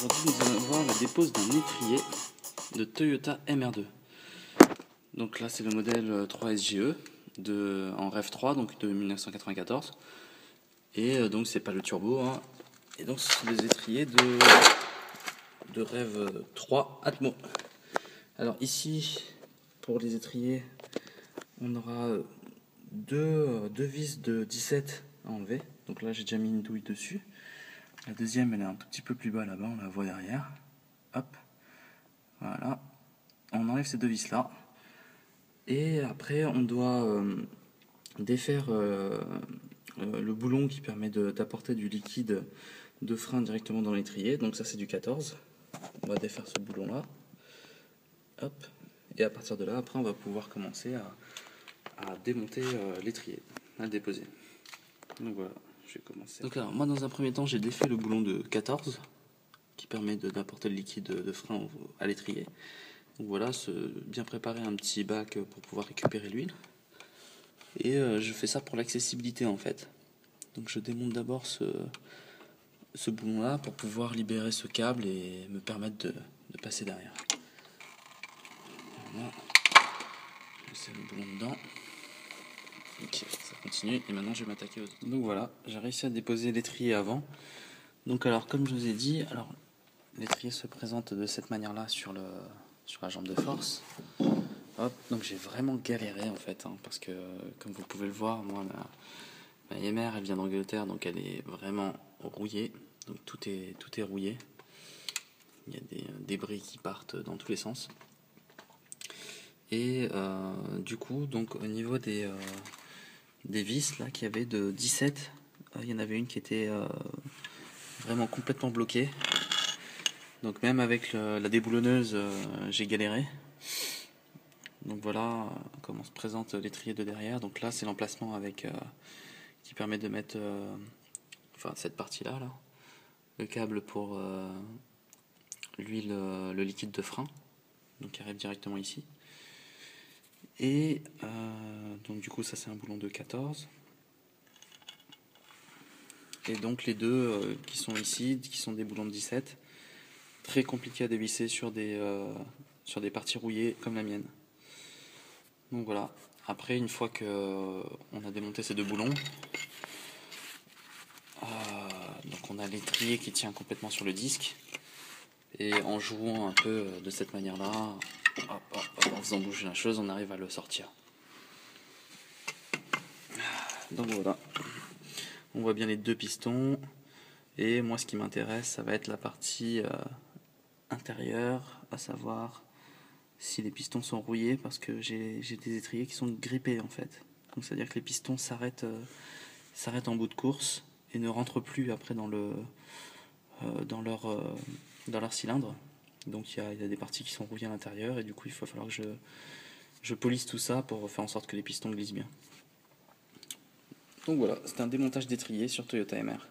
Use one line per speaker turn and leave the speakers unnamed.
Aujourd'hui, nous allons voir la dépose d'un étrier de Toyota MR2. Donc là, c'est le modèle 3SGE en REV 3, donc de 1994. Et donc, c'est pas le turbo. Hein. Et donc, ce sont des étriers de REV 3 Atmo. Alors ici, pour les étriers, on aura deux vis de 17 à enlever. Donc là, j'ai déjà mis une douille dessus. La deuxième, elle est un tout petit peu plus bas là-bas, on la voit derrière. Hop, voilà. On enlève ces deux vis là. Et après, on doit défaire le boulon qui permet d'apporter du liquide de frein directement dans l'étrier. Donc ça, c'est du 14. On va défaire ce boulon là. Hop. Et à partir de là, après, on va pouvoir commencer à démonter l'étrier, à le déposer. Donc voilà, je vais commencer. Donc alors, moi, dans un premier temps, j'ai défait le boulon de 14 qui permet d'apporter le liquide de frein à l'étrier. Donc voilà, bien préparer un petit bac pour pouvoir récupérer l'huile. Et je fais ça pour l'accessibilité en fait. Donc je démonte d'abord ce boulon là pour pouvoir libérer ce câble et me permettre de passer derrière. Voilà. Je mets le boulon dedans. Ok, ça continue et maintenant je vais m'attaquer aux... Donc voilà, j'ai réussi à déposer l'étrier avant. Donc alors comme je vous ai dit, l'étrier se présente de cette manière là sur la jambe de force. Hop, donc j'ai vraiment galéré en fait, hein, parce que comme vous pouvez le voir, moi ma MR elle vient d'Angleterre, donc elle est vraiment rouillée, donc tout est rouillé. Il y a des débris qui partent dans tous les sens. Et du coup, donc au niveau des vis là qu'il y avait de 17, il y en avait une qui était vraiment complètement bloquée. Donc même avec la déboulonneuse, j'ai galéré. Donc voilà comment se présente l'étrier de derrière. Donc là c'est l'emplacement avec qui permet de mettre enfin cette partie là, le câble pour l'huile, le liquide de frein, donc qui arrive directement ici. Et donc du coup ça c'est un boulon de 14. Et donc les deux qui sont ici, qui sont des boulons de 17, très compliqué à dévisser sur des parties rouillées comme la mienne. Donc voilà, après une fois que on a démonté ces deux boulons, donc on a l'étrier qui tient complètement sur le disque, et en jouant un peu de cette manière là, en faisant bouger la chose, on arrive à le sortir. Donc voilà, on voit bien les deux pistons, et moi ce qui m'intéresse ça va être la partie intérieure, à savoir si les pistons sont rouillés, parce que j'ai des étriers qui sont grippés en fait. Donc c'est à dire que les pistons s'arrêtent en bout de course et ne rentrent plus après dans leur cylindre. Donc il y a des parties qui sont rouillées à l'intérieur, et du coup il va falloir que je polisse tout ça pour faire en sorte que les pistons glissent bien. Donc voilà, c'est un démontage d'étrier sur Toyota MR.